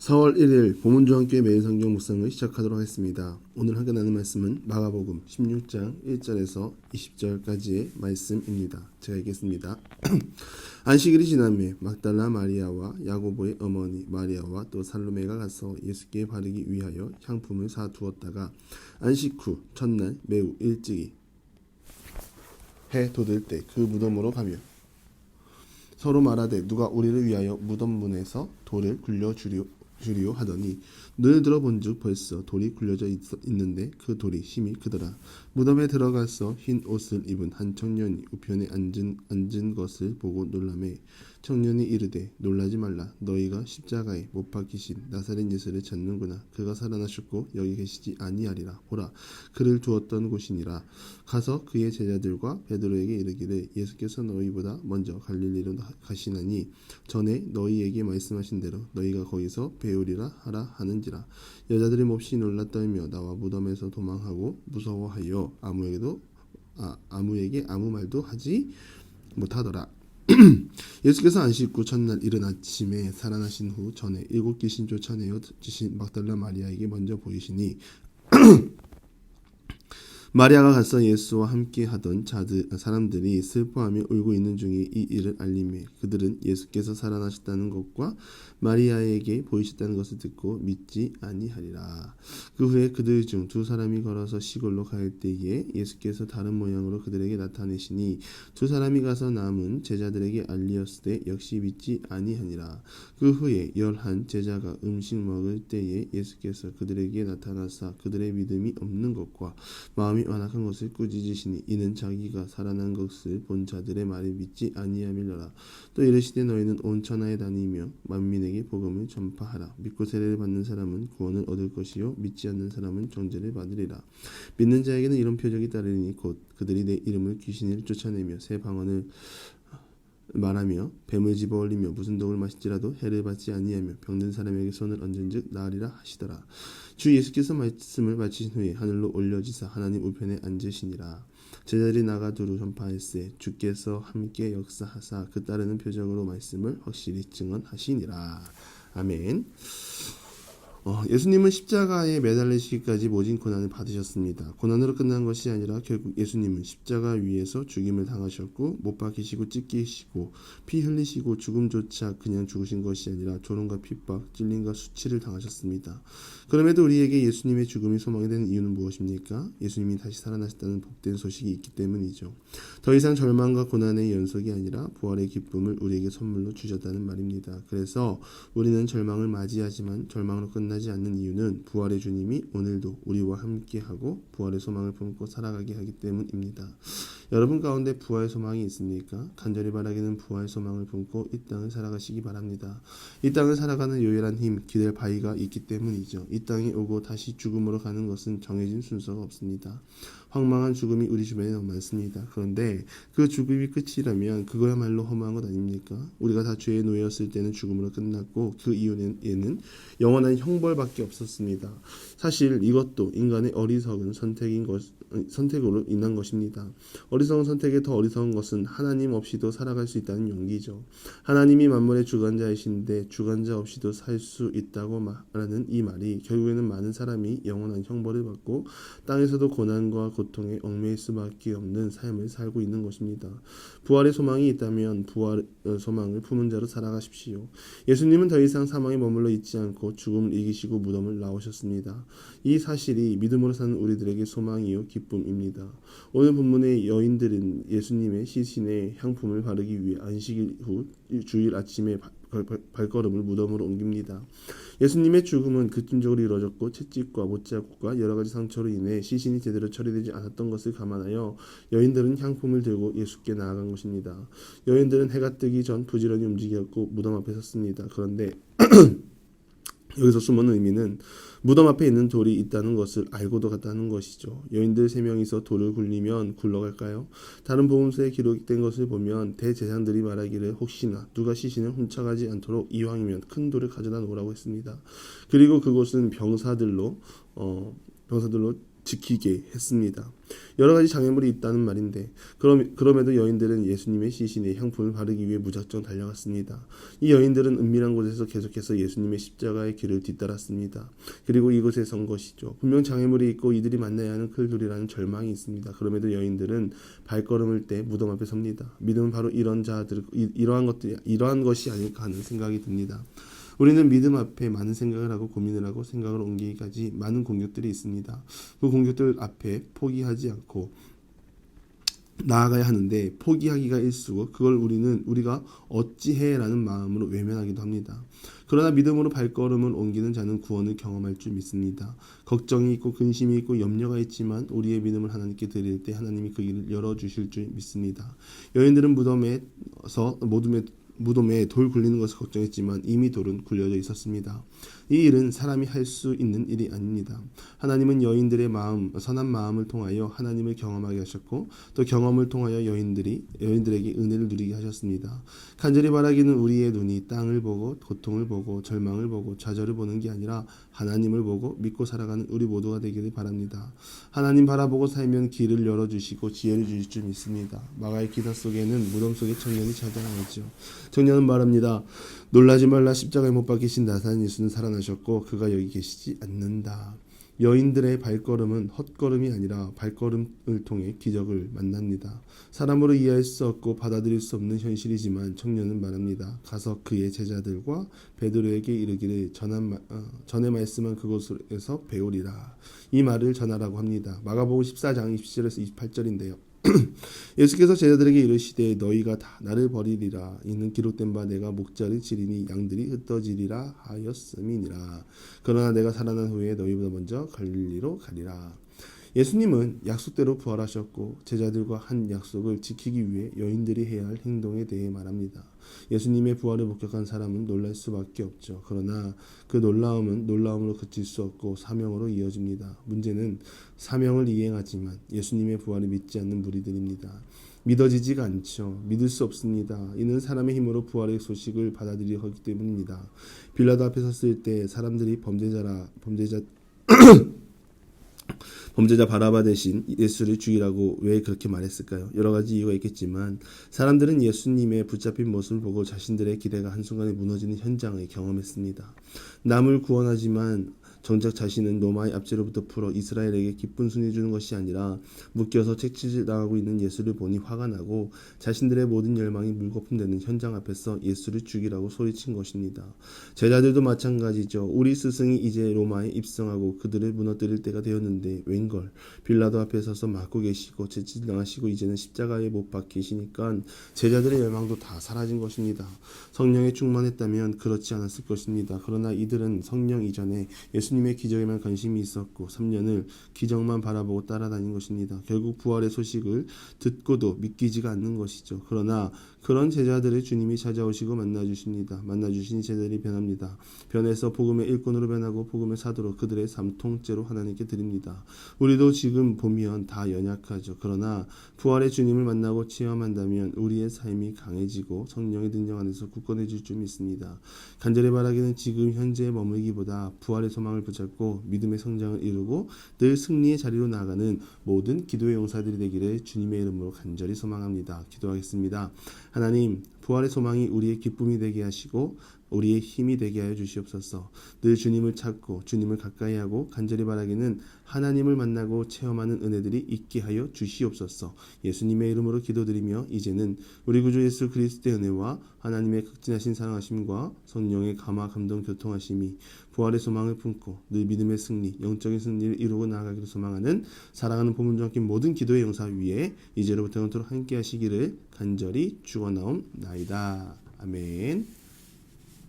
4월 1일 보문중앙교회 매일 성경 묵상을 시작하도록 하겠습니다. 오늘 하게 나눌 말씀은 마가복음 16장 1절에서 20절까지의 말씀입니다. 제가 읽겠습니다. 안식일이 지남에 막달라 마리아와 야고보의 어머니 마리아와 또 살로메가 가서 예수께 바르기 위하여 향품을 사두었다가 안식 후 첫날 매우 일찍이 해 돋을 때 그 무덤으로 가며 서로 말하되 누가 우리를 위하여 무덤 문에서 돌을 굴려주리오 하더니 눈을 들어본즉 벌써 돌이 굴려져 있는데 그 돌이 심히 크더라. 무덤에 들어가서 흰 옷을 입은 한 청년이 우편에 앉은 것을 보고 놀라매 청년이 이르되 놀라지 말라. 너희가 십자가에 못 박히신 나사렛 예수를 찾는구나. 그가 살아나셨고 여기 계시지 아니하리라. 보라, 그를 두었던 곳이니라. 가서 그의 제자들과 베드로에게 이르기를 예수께서 너희보다 먼저 갈릴리로 가시나니 전에 너희에게 말씀하신 대로 너희가 거기서 배우리라 하라 하는지라. 여자들이 몹시 놀라 떨며 나와 무덤에서 도망하고 무서워하여 아무에게 아무 말도 하지 못하더라. 예수께서 안식 후 첫날 이른 아침에 살아나신 후 전에 7 귀신 쫓아내어 주신 막달라 마리아에게 먼저 보이시니 마리아가 가서 예수와 함께 하던 사람들이 슬퍼하며 울고 있는 중에 이 일을 알림해 그들은 예수께서 살아나셨다는 것과 마리아에게 보이셨다는 것을 듣고 믿지 아니하리라. 그 후에 그들 중 2 사람이 걸어서 시골로 갈 때에 예수께서 다른 모양으로 그들에게 나타내시니 2 사람이 가서 남은 제자들에게 알리었으되 역시 믿지 아니하니라. 그 후에 11 제자가 음식 먹을 때에 예수께서 그들에게 나타나사 그들의 믿음이 없는 것과 마음이 완악한 것을 꾸짖으시니 이는 자기가 살아난 것을 본 자들의 말을 믿지 아니함이로라. 또 이르시되 너희는 온 천하에 다니며 만민에게 복음을 전파하라. 믿고 세례를 받는 사람은 구원을 얻을 것이요 믿지 않는 사람은 정죄를 받으리라. 믿는 자에게는 이런 표적이 따르니 곧 그들이 내 이름을 귀신을 쫓아내며 새 방언을 말하며 뱀을 집어올리며 무슨 독을 마실지라도 해를 받지 아니하며 병든 사람에게 손을 얹은즉 나으리라 하시더라. 주 예수께서 말씀을 마치신 후에 하늘로 올려지사 하나님 우편에 앉으시니라. 제자들이 나가 두루 전파할세 주께서 함께 역사하사 그 따르는 표적으로 말씀을 확실히 증언하시니라. 아멘. 예수님은 십자가에 매달리시기까지 모진 고난을 받으셨습니다. 고난으로 끝난 것이 아니라 결국 예수님은 십자가 위에서 죽임을 당하셨고 못 박히시고 찢기시고 피 흘리시고 죽음조차 그냥 죽으신 것이 아니라 조롱과 핍박, 찔림과 수치를 당하셨습니다. 그럼에도 우리에게 예수님의 죽음이 소망이 되는 이유는 무엇입니까? 예수님이 다시 살아나셨다는 복된 소식이 있기 때문이죠. 더 이상 절망과 고난의 연속이 아니라 부활의 기쁨을 우리에게 선물로 주셨다는 말입니다. 그래서 우리는 절망을 맞이하지만 절망으로 끝나지 않는 이유는 부활의 주님이 오늘도 우리와 함께하고 부활의 소망을 품고 살아가게 하기 때문입니다. 여러분 가운데 부활 소망이 있습니까? 간절히 바라기는 부활 소망을 품고 이 땅을 살아가시기 바랍니다. 이 땅을 살아가는 요열한 힘, 기댈 바위가 있기 때문이죠. 이 땅에 오고 다시 죽음으로 가는 것은 정해진 순서가 없습니다. 황망한 죽음이 우리 주변에 너무 많습니다. 그런데 그 죽음이 끝이라면 그거야말로 허무한 것 아닙니까? 우리가 다 죄에 놓였을 때는 죽음으로 끝났고 그 이후에는 영원한 형벌밖에 없었습니다. 사실 이것도 인간의 어리석은 선택으로 인한 것입니다. 어리석은 선택에 더 어리석은 것은 하나님 없이도 살아갈 수 있다는 용기죠. 하나님이 만물의 주관자이신데 주관자 없이도 살 수 있다고 말하는 이 말이 결국에는 많은 사람이 영원한 형벌을 받고 땅에서도 고난과 고통에 얽매일 수밖에 없는 삶을 살고 있는 것입니다. 부활의 소망이 있다면 부활의 소망을 품은 자로 살아가십시오. 예수님은 더 이상 사망에 머물러 있지 않고 죽음을 이기시고 무덤을 나오셨습니다. 이 사실이 믿음으로 사는 우리들에게 소망이요 기쁨입니다. 오늘 본문의 여인들은 예수님의 시신에 향품을 바르기 위해 안식일 후 주일 아침에 발걸음을 무덤으로 옮깁니다. 예수님의 죽음은 급진적으로 이루어졌고 채찍과 못자국과 여러 가지 상처로 인해 시신이 제대로 처리되지 않았던 것을 감안하여 여인들은 향품을 들고 예수께 나아간 것입니다. 여인들은 해가 뜨기 전 부지런히 움직였고 무덤 앞에 섰습니다. 그런데 여기서 숨은 의미는 무덤 앞에 있는 돌이 있다는 것을 알고도 갔다는 것이죠. 여인들 3명이서 돌을 굴리면 굴러갈까요? 다른 복음서에 기록된 것을 보면 대제사장들이 말하기를 혹시나 누가 시신을 훔쳐가지 않도록 이왕이면 큰 돌을 가져다 놓으라고 했습니다. 그리고 그곳은 병사들로 지키게 했습니다. 여러 가지 장애물이 있다는 말인데 그럼에도 여인들은 예수님의 시신에 향품을 바르기 위해 무작정 달려갔습니다. 이 여인들은 은밀한 곳에서 계속해서 예수님의 십자가의 길을 뒤따랐습니다. 그리고 이곳에 선 것이죠. 분명 장애물이 있고 이들이 만나야 하는 클둘이라는 절망이 있습니다. 그럼에도 여인들은 발걸음을 떼 무덤 앞에 섭니다. 믿음은 바로 이러한 것이 아닐까 하는 생각이 듭니다. 우리는 믿음 앞에 많은 생각을 하고 고민을 하고 생각을 옮기기까지 많은 공격들이 있습니다. 그 공격들 앞에 포기하지 않고 나아가야 하는데 포기하기가 일쑤고 그걸 우리가 어찌해라는 마음으로 외면하기도 합니다. 그러나 믿음으로 발걸음을 옮기는 자는 구원을 경험할 줄 믿습니다. 걱정이 있고 근심이 있고 염려가 있지만 우리의 믿음을 하나님께 드릴 때 하나님이 그 길을 열어주실 줄 믿습니다. 여인들은 무덤에 돌 굴리는 것을 걱정했지만 이미 돌은 굴려져 있었습니다. 이 일은 사람이 할 수 있는 일이 아닙니다. 하나님은 여인들의 선한 마음을 통하여 하나님을 경험하게 하셨고 또 경험을 통하여 여인들에게 은혜를 누리게 하셨습니다. 간절히 바라기는 우리의 눈이 땅을 보고 고통을 보고 절망을 보고 좌절을 보는 게 아니라 하나님을 보고 믿고 살아가는 우리 모두가 되기를 바랍니다. 하나님 바라보고 살면 길을 열어주시고 지혜를 주실 줄 믿습니다. 마가의 기사 속에는 무덤 속에 청년이 찾아나오죠. 청년은 말합니다. 놀라지 말라. 십자가에 못 박히신 나사렛 예수는 살아나셨고 그가 여기 계시지 않는다. 여인들의 발걸음은 헛걸음이 아니라 발걸음을 통해 기적을 만납니다. 사람으로 이해할 수 없고 받아들일 수 없는 현실이지만 청년은 말합니다. 가서 그의 제자들과 베드로에게 이르기를 전에 말씀한 그곳에서 배우리라. 이 말을 전하라고 합니다. 마가복음 14장 27절에서 28절인데요. 예수께서 제자들에게 이르시되 너희가 다 나를 버리리라. 이는 기록된 바 내가 목자를 치리니 양들이 흩어지리라 하였음이니라. 그러나 내가 살아난 후에 너희보다 먼저 갈릴리로 가리라. 예수님은 약속대로 부활하셨고 제자들과 한 약속을 지키기 위해 여인들이 해야 할 행동에 대해 말합니다. 예수님의 부활을 목격한 사람은 놀랄 수밖에 없죠. 그러나 그 놀라움은 놀라움으로 그칠 수 없고 사명으로 이어집니다. 문제는 사명을 이행하지만 예수님의 부활을 믿지 않는 무리들입니다. 믿어지지가 않죠. 믿을 수 없습니다. 이는 사람의 힘으로 부활의 소식을 받아들이려 하기 때문입니다. 빌라도 앞에 섰을 때 사람들이 범죄자 바라바 대신 예수를 죽이라고 왜 그렇게 말했을까요? 여러 가지 이유가 있겠지만 사람들은 예수님의 붙잡힌 모습을 보고 자신들의 기대가 한순간에 무너지는 현장을 경험했습니다. 남을 구원하지만 정작 자신은 로마의 압제로부터 풀어 이스라엘에게 기쁜 순위 주는 것이 아니라 묶여서 채찍질당하고 있는 예수를 보니 화가 나고 자신들의 모든 열망이 물거품되는 현장 앞에서 예수를 죽이라고 소리친 것입니다. 제자들도 마찬가지죠. 우리 스승이 이제 로마에 입성하고 그들을 무너뜨릴 때가 되었는데 웬걸 빌라도 앞에 서서 맞고 계시고 채찍질당하시고 이제는 십자가에 못 박히시니까 제자들의 열망도 다 사라진 것입니다. 성령에 충만했다면 그렇지 않았을 것입니다. 그러나 이들은 성령 이전에 예수님의 기적에만 관심이 있었고 3년을 기적만 바라보고 따라다닌 것입니다. 결국 부활의 소식을 듣고도 믿기지가 않는 것이죠. 그러나 그런 제자들을 주님이 찾아오시고 만나주십니다. 만나주신 제자들이 변합니다. 변해서 복음의 일꾼으로 변하고 복음의 사도로 그들의 삶 통째로 하나님께 드립니다. 우리도 지금 보면 다 연약하죠. 그러나 부활의 주님을 만나고 체험한다면 우리의 삶이 강해지고 성령의 능력 안에서 굳건해질 줄 믿습니다. 간절히 바라기는 지금 현재에 머물기보다 부활의 소망을 붙잡고 믿음의 성장을 이루고 늘 승리의 자리로 나아가는 모든 기도의 용사들이 되기를 주님의 이름으로 간절히 소망합니다. 기도하겠습니다. 하나님, 부활의 소망이 우리의 기쁨이 되게 하시고 우리의 힘이 되게 하여 주시옵소서. 늘 주님을 찾고 주님을 가까이 하고 간절히 바라기는 하나님을 만나고 체험하는 은혜들이 있게 하여 주시옵소서. 예수님의 이름으로 기도드리며 이제는 우리 구주 예수 그리스도의 은혜와 하나님의 극진하신 사랑하심과 성령의 감화 감동 교통하심이 부활의 소망을 품고 늘 믿음의 승리, 영적인 승리를 이루고 나아가기를 소망하는 사랑하는 본문중 함께 모든 기도의 용사 위에 이제로부터 영원토록 함께 하시기를 간절히 축원하옵나이다. 아멘.